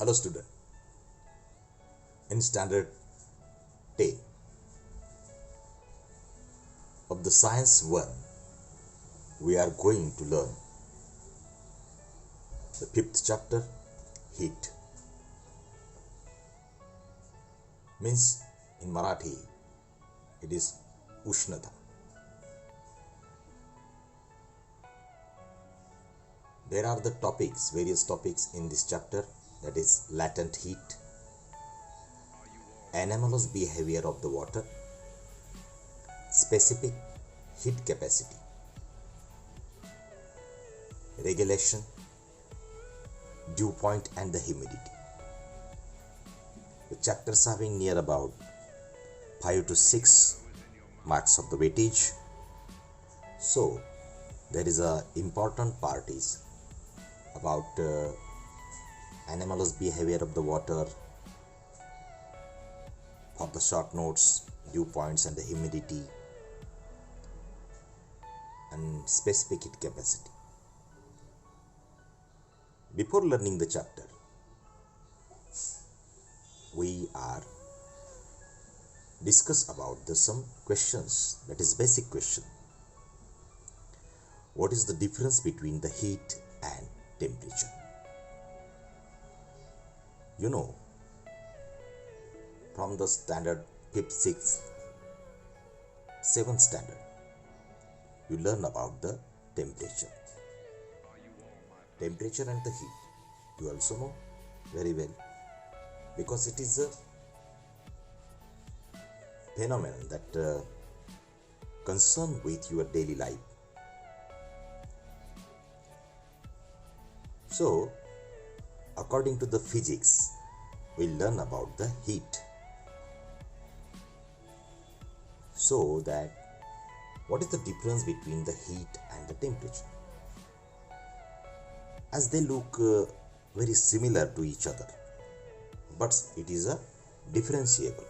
Hello student, in standard 10 of the science 1 we are going to learn the 5th chapter, heat. Means in Marathi it is Ushnata. There are the topics, various topics in this chapter, that is latent heat, anomalous behavior of the water, specific heat capacity, regulation, dew point and the humidity. The chapters having near about 5 to 6 marks of the weightage. So there is a important part is about anomalous behavior of the water, for the short notes, dew points and the humidity, and specific heat capacity. Before learning the chapter, we are discuss about some questions, that is basic question. What is the difference between the heat and temperature? You know, from the standard 5th, 6th, 7th standard, you learn about the temperature. Temperature and the heat, you also know very well, because it is a phenomenon that concern with your daily life. So, according to the physics, we learn about the heat. So that what is the difference between the heat and the temperature? As they look very similar to each other, but it is a differentiable.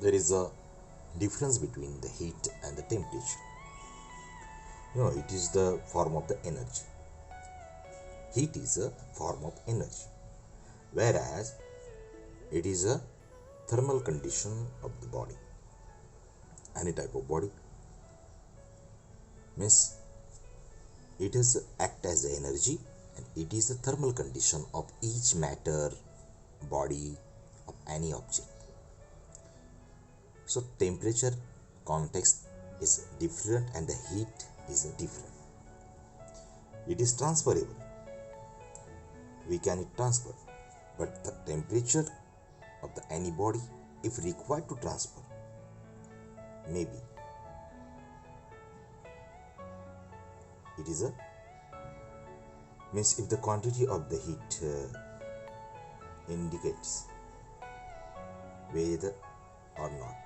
There is a difference between the heat and the temperature. You know, it is the form of the energy. Heat is a form of energy, whereas it is a thermal condition of the body. Any type of body means it is act as the energy, and it is a thermal condition of each matter, body, of any object. So temperature context is different and the heat is different. It is transferable, we can transfer, but the temperature of the any body, if required to transfer, maybe it is a means if the quantity of the heat indicates whether or not.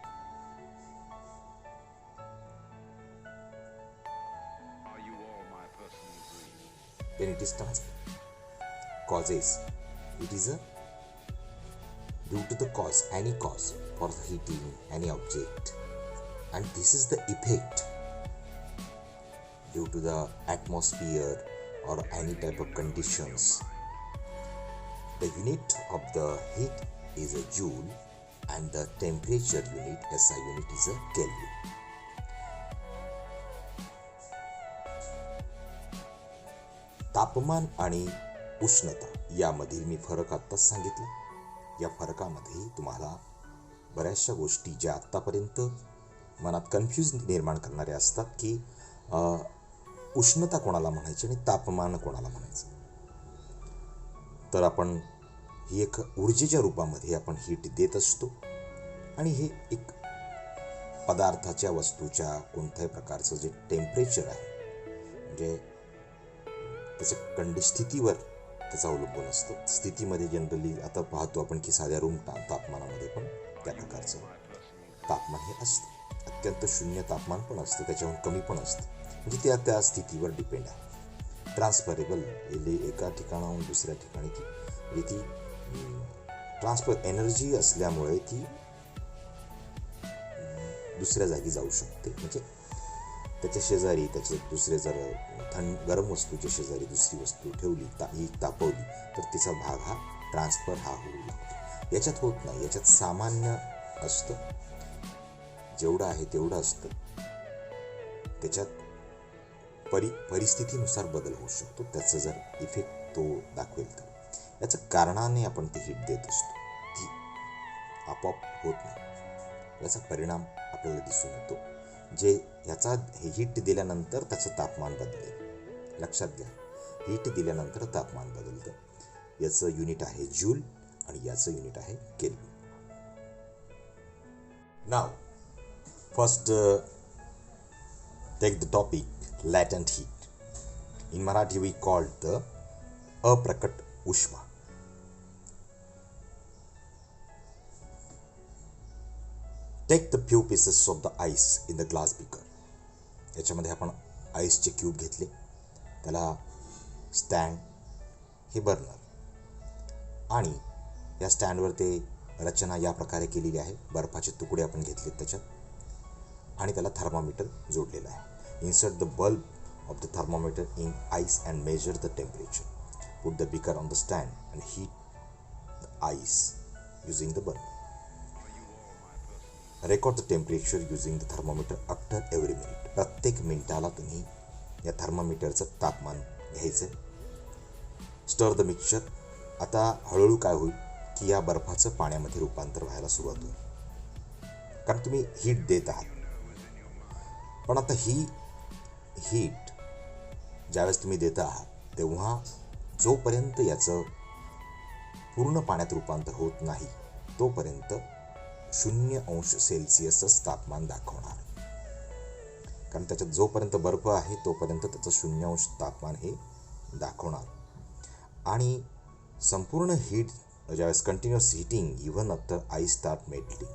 Then it is transfer. Causes, it is a due to the cause, any cause for the heating any object, and this is the effect due to the atmosphere or any type of conditions. The unit of the heat is a joule and the temperature unit, SI unit, is a Kelvin. तापमान आणि उष्णता यामधील मी फरक आत्ताच सांगितला. या फरकामध्ये तुम्हाला बऱ्याचशा गोष्टी ज्या आत्तापर्यंत मनात कन्फ्यूज निर्माण करणाऱ्या असतात की उष्णता कोणाला म्हणायची आणि तापमान कोणाला म्हणायचं, तर आपण ही एक ऊर्जेच्या रूपामध्ये आपण हीट देत असतो, आणि हे एक पदार्थाच्या, वस्तूच्या कोणत्याही प्रकारचं जे टेम्परेचर आहे, म्हणजे त्याच्या स्थितीवर त्याचा अवलंबून असतो. स्थितीमध्ये जनरली आता पाहतो आपण की साध्या रूम तापमानामध्ये पण त्या प्रकारचं तापमान हे असतं. अत्यंत शून्य तापमान पण असतं, त्याच्याहून कमी पण असतं, म्हणजे त्या स्थितीवर डिपेंड आहे. ट्रान्सफरेबल, एका ठिकाणाहून दुसऱ्या ठिकाणी ती ट्रान्सफर एनर्जी असल्यामुळे ती दुसऱ्या जागी जाऊ शकते. म्हणजे त्याच्या शेजारी त्याचे दुसरे जर गरम वस्तूच्या शेजारी दुसरी वस्तू ठेवली, ही तापवली, तर तिचा भाग हा ट्रान्सफर हा होऊ लागतो. याच्यात होत नाही. याच्यात सामान्य असतं, जेवढं आहे तेवढं असतं. त्याच्यात परिस्थितीनुसार बदल होऊ शकतो. त्याचा जर इफेक्ट तो दाखवेल तर याचं कारणाने आपण ती हीट देत असतो, ती आपोआप होत नाही. याचा परिणाम आपल्याला दिसून येतो, जे याचा हीट दिल्यानंतर त्याचं तापमान बदलेल. लक्षात घ्या, हीट दिल्यानंतर तापमान बदलतं. याचं युनिट आहे जूल आणि याचं युनिट आहे केल्विन. नाव first take the topic latent heat. In Marathi we called the अप्रकट उष्मा. Take the few pieces of the ice in the glass beaker. याच्यामध्ये आपण आईसचे क्यूब घेतले, त्याला स्टँड, हे बर्नर, आणि या स्टँडवर ते रचना या प्रकारे केलेली आहे. बर्फाचे तुकडे आपण घेतलेत त्याच्यात, आणि त्याला थर्मामीटर जोडलेला आहे. Insert the bulb of the thermometer in ice and measure the temperature. Put the beaker on the stand and heat the ice using the burner. Record the temperature using the thermometer after every minute. प्रत्येक मिनिटाला तुम्ही या थर्मामीटरचं तापमान घ्यायचं. स्टर the mixture. आता हळूहळू काय होईल की या बर्फाचं पाण्यामध्ये रूपांतर व्हायला सुरुवात होईल, कारण तुम्ही हीट देत आहात. पण आता ही हीट ज्यावेळेस तुम्ही देत आहात तेव्हा जोपर्यंत याचं पूर्ण पाण्यात रूपांतर होत नाही तोपर्यंत 0°C तापमान दाखवणार. कारण त्याच्यात जोपर्यंत बर्फ आहे तोपर्यंत त्याचं 0° तापमान हे दाखवणार. आणि संपूर्ण हीट ज्यावेळेस continuous heating even after ice start melting,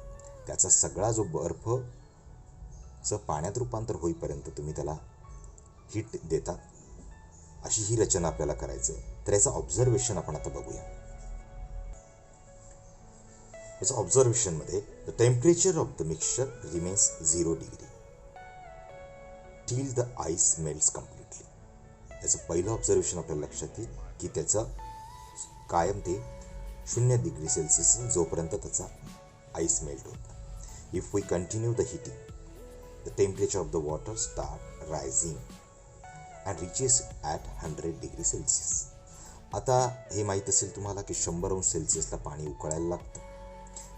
त्याचा सगळा जो बर्फचं पाण्यात रूपांतर होईपर्यंत तुम्ही त्याला हीट देतात. अशी ही रचना आपल्याला करायचं आहे. तर याचं ऑब्झर्वेशन आपण आता बघूया. याचं ऑब्झर्वेशनमध्ये the temperature of the mixture remains 0° till the ice melts completely. याचं पहिलं ऑब्झर्वेशन आपल्याला लक्षात येईल की त्याचं कायम ते 0°C जोपर्यंत त्याचा आईस मेल्ट होत नाही. If we continue the heating, the temperature of the water start rising and reaches at 100°C. आता हे माहीत असेल तुम्हाला की 100°C पाणी उकळायला लागतं.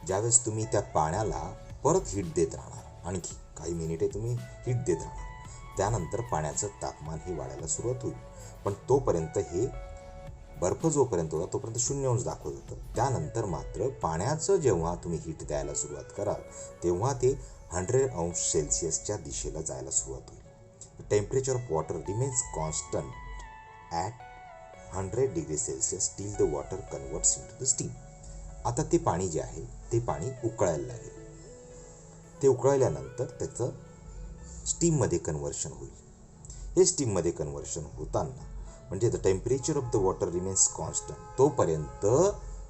ज्यावेळेस तुम्ही त्या पाण्याला परत हीट देत राहणार, आणखी काही मिनिटे तुम्ही हीट देत राहणार, त्यानंतर पाण्याचं तापमान हे वाढायला सुरुवात होईल. पण तोपर्यंत हे बर्फ जोपर्यंत होता तोपर्यंत 0° दाखवत होतं. त्यानंतर मात्र पाण्याचं जेव्हा तुम्ही हीट द्यायला सुरुवात कराल तेव्हा ते 100°C दिशेला जायला सुरुवात होईल. The temperature of water remains constant at 100°C till the water converts into the steam. आता ते पाणी जे आहे ते पाणी उकळायला लागेल. ते उकळल्यानंतर त्याचं स्टीममध्ये कन्व्हर्शन होईल. हे स्टीममध्ये कन्व्हर्शन होताना म्हणजे the temperature of the water remains constant, तोपर्यंत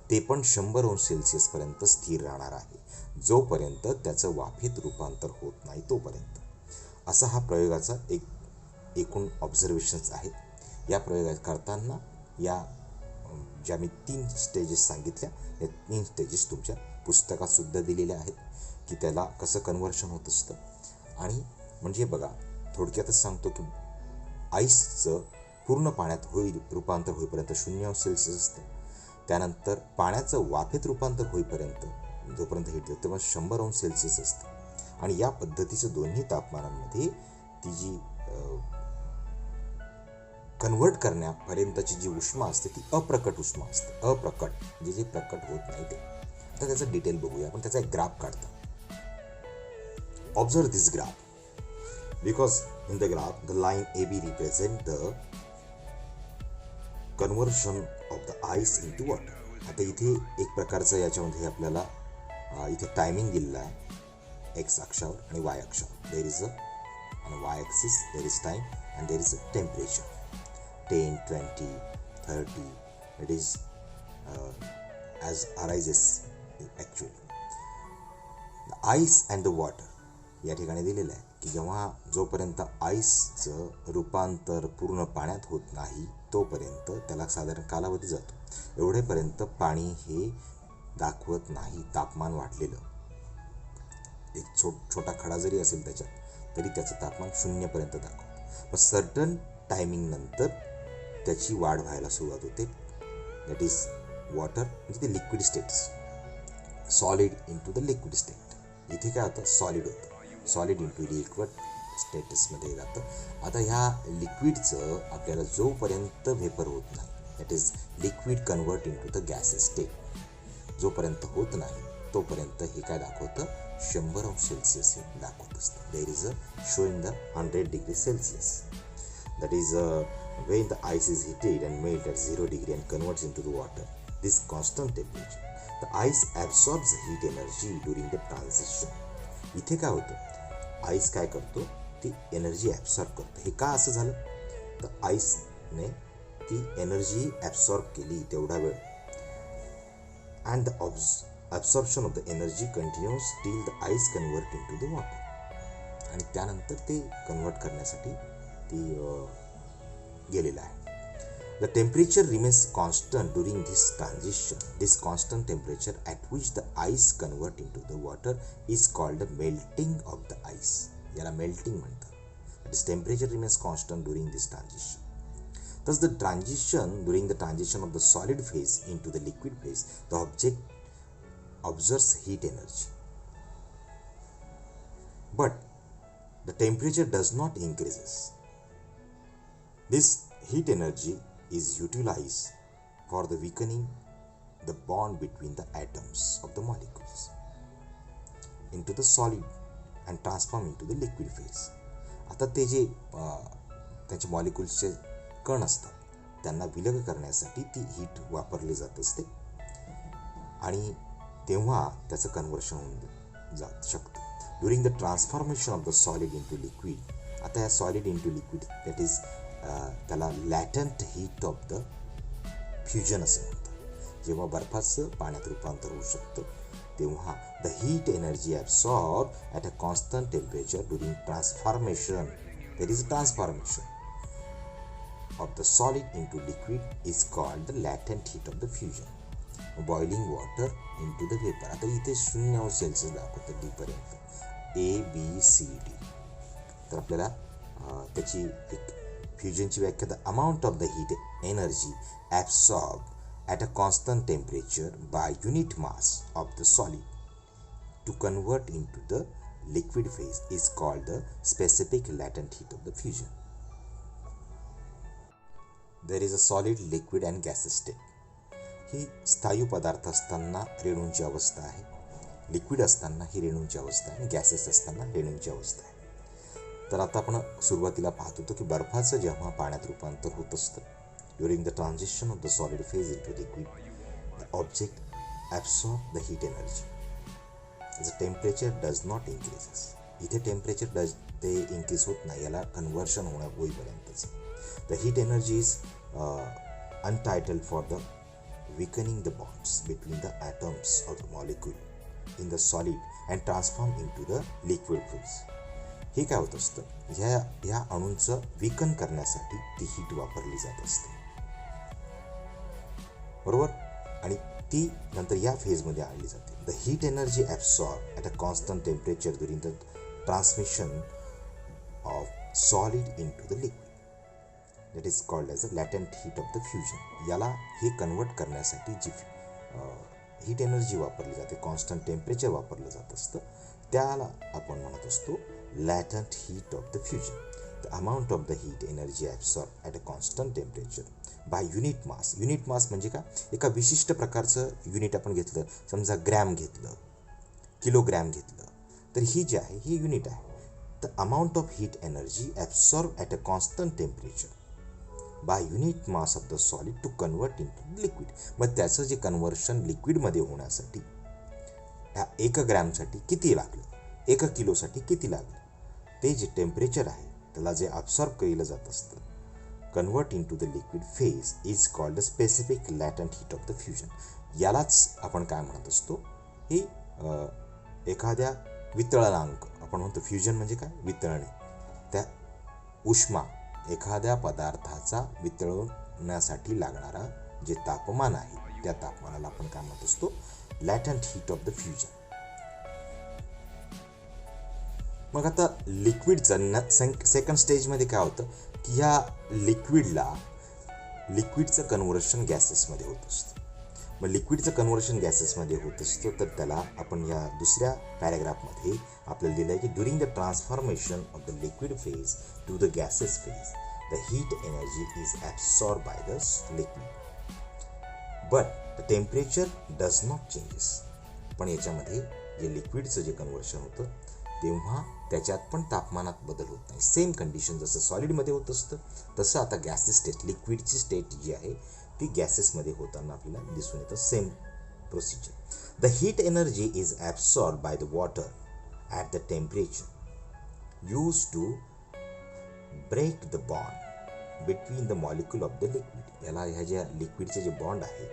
ते पण 100°C पर्यंत स्थिर राहणार आहे, जोपर्यंत त्याचं वाफेत रूपांतर होत नाही तोपर्यंत. असा हा प्रयोगाचा एकूण ऑब्झर्वेशन्स आहेत. या प्रयोग करताना या ज्या मी 3 स्टेजेस सांगितल्या, या 3 स्टेजेस तुमच्या पुस्तकात सुद्धा दिलेल्या आहेत की त्याला कसं कन्व्हर्शन होत असतं. आणि म्हणजे बघा, थोडक्यातच सांगतो की आईसचं पूर्ण पाण्यात रूपांतर होईपर्यंत 0°C असतं. त्यानंतर पाण्याचं वाफेत रूपांतर होईपर्यंत जोपर्यंत हीट देतो तेव्हा 100°C असतं. आणि या पद्धतीचं दोन्ही तापमानांमध्ये ती जी कन्व्हर्ट करण्यापर्यंतची जी उष्मा असते ती अप्रकट उष्मा असते. अप्रकट म्हणजे जे प्रकट होत नाही ते. आता त्याचं डिटेल बघूया. आपण त्याचा एक ग्राफ काढतो. Observe this graph because in the graph the line AB represent the conversion of the ice into water. आता इथे एक प्रकारचं याच्यामध्ये आपल्याला इथे टायमिंग दिलेलं आहे एक्स अक्षावर आणि वाय अक्षावर. There is on Y axis there is time and there is a temperature 10, 20, 30. It is as arises actually. The ice and the water या ठिकाणी दिलेलं आहे. की जेव्हा जोपर्यंत आईसचं रूपांतर पूर्ण पाण्यात होत नाही तोपर्यंत त्याला साधारण कालावधी जातो. एवढेपर्यंत पाणी हे दाखवत नाही तापमान वाढलेलं. एक छोटा खडा जरी असेल त्याच्यात तरी त्याचं तापमान 0पर्यंत दाखवतं. मग सर्टन टायमिंग नंतर त्याची वाढ व्हायला सुरुवात होते. दॅट इज वॉटर म्हणजे ते liquid states, solid into the liquid state. इथे काय होतं, सॉलिड होतं, सॉलिड इंटू लिक्विड स्टेटसमध्ये जातं. आता ह्या लिक्विडचं आपल्याला जोपर्यंत व्हेपर होत नाही, that is liquid convert into the gases state, जोपर्यंत होत नाही तोपर्यंत हे काय दाखवतं, 100°C हे दाखवत असतं. There is a showing the 100°C. That is when the ice is heated and melt at 0° and converts into the water, this constant temperature, the ice absorbs heat energy during the transition. इथे काय होतं, ice काय करतो, ती energy absorb करतो. हे का असं झालं, तर आईसने ती एनर्जी ॲब्सॉर्ब केली तेवढा वेळ. And the absorption of the energy continues till the ice convert in to the water. आणि त्यानंतर ते कन्वर्ट करण्यासाठी ती गेलेला आहे. The temperature remains constant during this transition. This constant temperature at which the ice convert in to the water is called the melting of the ice. याला melting म्हणतात. That is temperature remains constant during this transition. Thus the transition, during the transition of the solid phase into the liquid phase, the object absorbs heat energy. But the temperature does not increases. This heat energy is utilized for the weakening the bond between the atoms of the molecules into the solid and transform into the liquid phase. आता ते जे त्याचे मॉलिक्युल्सचे कण असतात त्यांना विलग करण्यासाठी ती हीट वापरली जात असते आणि तेव्हा त्याचं कन्व्हर्शन होऊन जात शकतं. During the transformation of the solid into liquid. आता या solid into liquid that is त्याला latent heat of the fusion असे म्हणतात. जेव्हा बर्फाचं पाण्यात रूपांतर होऊ शकतं तेव्हा the heat energy absorb at a constant temperature during transformation. There is transformation of the solid into liquid is called the latent heat of the fusion. Boiling water into the vapor. आता इथे 0°C दाखवतं D पर्यंत, ABCD. तर आपल्याला त्याची एक फ्युजनची व्याख्या, the amount of the heat energy absorb at a constant temperature by unit mass of the solid to convert into the liquid phase is called the specific latent heat of the fusion. There is a solid, liquid and gases state. ही स्थायू पदार्थ असताना रेणूंची अवस्था आहे, liquid असताना ही रेणूंची अवस्था आहे, गॅसेस असताना रेणूंची अवस्था आहे. तर आता आपण सुरुवातीला पाहत होतो की बर्फाचं जेव्हा पाण्यात रूपांतर होत असतं during the transition of the solid phase into liquid, the object absorb the heat energy. The temperature does not increases. इथे टेम्परेचर ते इन्क्रीज होत नाही, याला कन्व्हर्शन होईपर्यंतच. The heat energy is untitled for the weakening the bonds between the atoms of the molecule in the solid and transform into the liquid phase. हे काय होत असतं, ह्या अणूंचं विकन करण्यासाठी ती हीट वापरली जात असते, बरोबर. आणि ती नंतर या फेजमध्ये आणली जाते. The heat energy absorb at a constant temperature during the transmission of solid into the liquid. That is called as a latent heat of the fusion. याला हे कन्वर्ट करण्यासाठी जी हीट एनर्जी वापरली जाते, कॉन्स्टंट टेम्परेचर वापरलं जात असतं, त्याला आपण म्हणत असतो latent heat of the fusion. The amount of the heat energy absorb at a constant temperature by unit mass. Unit mass म्हणजे का, एका विशिष्ट प्रकारचं युनिट आपण घेतलं, समजा ग्रॅम घेतलं, किलोग्रॅम घेतलं, तर ही जी आहे ही युनिट आहे. The amount of heat energy absorb at a constant temperature by unit mass of the solid to convert into liquid. मग त्याचं जे कन्व्हर्शन लिक्विडमध्ये होण्यासाठी ह्या 1 ग्रॅमसाठी किती लागलं, 1 किलोसाठी किती लागलं, ते जे टेम्परेचर आहे त्याला जे ॲब्सॉर्ब केलं जात असतं, convert into the liquid phase is called the specific latent heat of the fusion. यालाच आपण काय म्हणत असतो, ही एखाद्या वितळणांक आपण म्हणतो, फ्युजन म्हणजे काय, वितळणे. त्या उष्मा, एखाद्या पदार्थाचा वितळण्यासाठी लागणारा जे तापमान आहे त्या तापमानाला आपण काय म्हणत असतो, latent heat of the fusion. मग आता लिक्विडचं सेकंड स्टेजमध्ये काय होतं की ह्या लिक्विडचं कन्व्हर्शन गॅसेसमध्ये होत असतं. मग लिक्विडचं कन्व्हर्शन गॅसेसमध्ये होत असतं, तर त्याला आपण या दुसऱ्या पॅराग्राफमध्ये आपल्याला दिलं आहे की during the transformation of the liquid phase two the gases phase the heat energy is absorb by the liquid but the temperature does not changes. पण याच्यामध्ये जे लिक्विडचं जे कन्व्हर्शन होतं तेव्हा त्याच्यात पण तापमानात बदल होत नाही. सेम कंडिशन जसं सॉलिडमध्ये होत असतं तसं आता गॅसेस स्टेट, लिक्विडची स्टेट जी आहे ती गॅसेसमध्ये होताना आपल्याला दिसून येतं. Same procedure. The heat energy is absorb by the water at the temperature use to break the bond between the molecule of the liquid. याला ह्या ज्या लिक्विडचे जे बॉन्ड आहेत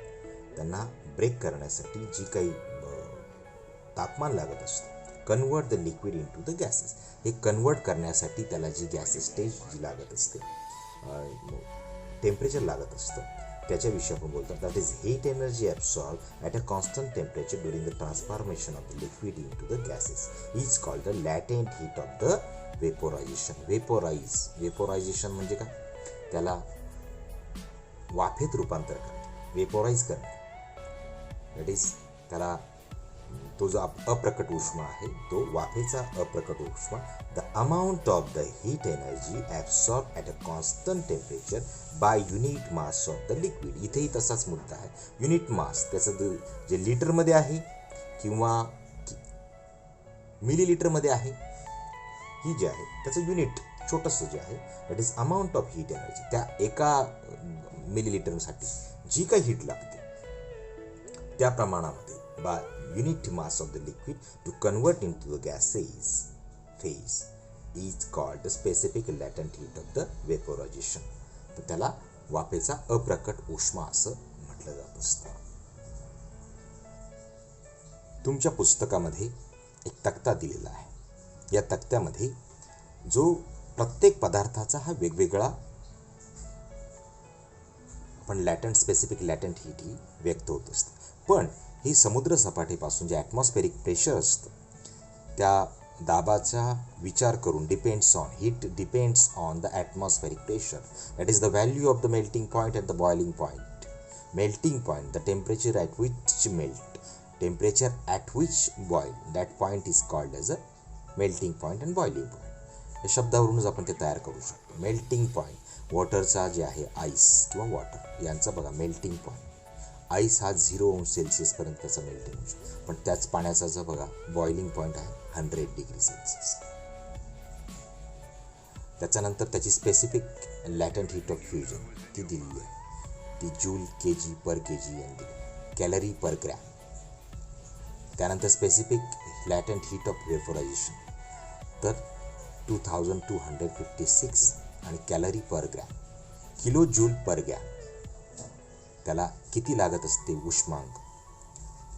त्यांना ब्रेक करण्यासाठी जी काही तापमान लागत असतं, convert the liquid in to the gases, हे कन्वर्ट करण्यासाठी त्याला जी गॅसेस स्टेज जी लागत असते, टेम्परेचर लागत असतं, त्याच्याविषयी आपण बोलतो. That is heat energy absorb at a constant temperature during the transformation of the liquid in to the gases is called the latent heat of the vaporisation. Vaporisation म्हणजे काय, त्याला वाफेत रूपांतर करणे, वेपोराइज करणे. दॅट इज त्याला तो जो अप्रकट उष्मा आहे तो वाफेचा अप्रकट उष्मा. The amount of the heat energy absorb at a constant temperature by unit mass of the liquid. इथेही तसाच मुद्दा आहे. युनिट मास त्याचं जे लिटरमध्ये आहे किंवा मिलीलिटरमध्ये आहे, ही जे आहे त्याचं युनिट छोटंसं जे आहे that is amount of heat energy. त्या एका मिलीलिटरसाठी जी काही हीट लागते त्या प्रमाणामध्ये bye unit mass of the liquid to convert into the gaseous phase is called the specific latent heat of the vaporization. तर त्याला वाफेचा अप्रकट उष्मा असं म्हटलं जात असतं. तुमच्या पुस्तकामध्ये एक तक्ता दिलेला आहे. या तक्त्यामध्ये जो प्रत्येक पदार्थाचा हा वेगवेगळा आपण लॅटंट, स्पेसिफिक लॅटंट हीट ही व्यक्त होत असते. पण ही समुद्र सपाटीपासून जे ॲटमॉस्फेरिक प्रेशर असतं त्या दाबाचा विचार करून heat depends on the atmospheric pressure. That is the value of the melting point at the boiling point. Melting point, the temperature at which melt, temperature at which boil, that point is called as a melting point and boiling point. या शब्दावरूनच आपण ते तयार करू शकतो. Melting point, वॉटरचा जे आहे ice किंवा water यांचा बघा मेल्टिंग पॉईंट. आईस हा 0 अंश सेल्सिअसपर्यंत त्याचा मेल्टिंग होऊ शकतो. पण त्याच पाण्याचा जो बघा बॉइलिंग पॉईंट आहे 100 डिग्री सेल्सिअस. त्याच्यानंतर त्याची specific latent heat of fusion ती दिलेली आहे. ती जूल kg पर kg यांनी दिली, कॅलरी पर ग्रॅम. त्यानंतर स्पेसिफिक लॅटंट हीट ऑफ वेपोरायझेशन तर 2256 आणि कॅलरी पर ग्रॅम, किलो जूल पर ग्रॅम. त्याला किती लागत असते उष्मांक,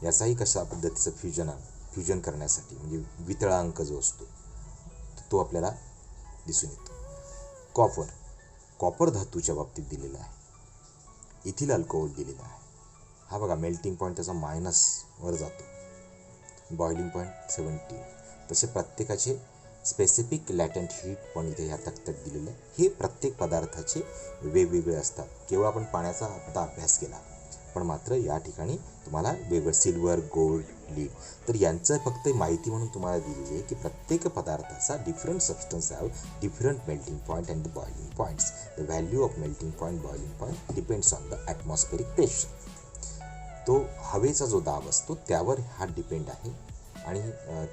याचाही कशा पद्धतीचं फ्युजन करण्यासाठी म्हणजे वितळांक जो असतो तो आपल्याला दिसून येतो. कॉपर धातूच्या बाबतीत दिलेला आहे. इथिल अल्कोहोल दिलेला आहे. हा बघा मेल्टिंग पॉईंट त्याचा -वर जातो, बॉइलिंग पॉईंट 70. तसे प्रत्येकाचे स्पेसिफिक लॅटंट हीट पण इथे ह्या तक्त्यात दिलेलं आहे. हे प्रत्येक पदार्थाचे वेगवेगळे असतात. केवळ आपण पाण्याचा आता अभ्यास केला, पण मात्र या ठिकाणी तुम्हाला वेगळं सिल्वर, गोल्ड, लीड तर यांचं फक्त माहिती म्हणून तुम्हाला दिलेली आहे की प्रत्येक पदार्थाचा different substance have different melting point and the boiling points. The value of melting point, boiling point depends on the atmospheric pressure. तो हवेचा जो दाब असतो त्यावर हा डिपेंड आहे आणि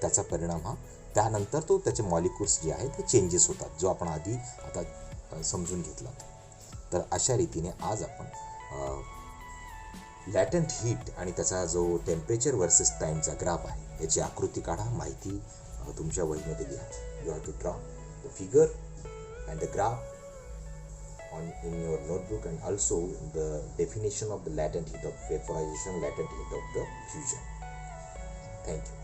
त्याचा परिणाम हा त्यानंतर तो त्याचे मॉलिक्युल्स जे आहेत ते चेंजेस होतात, जो आपण आधी आता समजून घेतला. तर अशा रीतीने आज आपण लॅटंट हीट आणि त्याचा जो टेम्परेचर वर्सेस टाईमचा ग्राफ आहे याची आकृती काढा, माहिती तुमच्या वहीमध्ये लिहा. You have to draw the figure and the graph in your notebook and also the definition of the latent heat of vaporization, latent heat of the fusion. Thank you.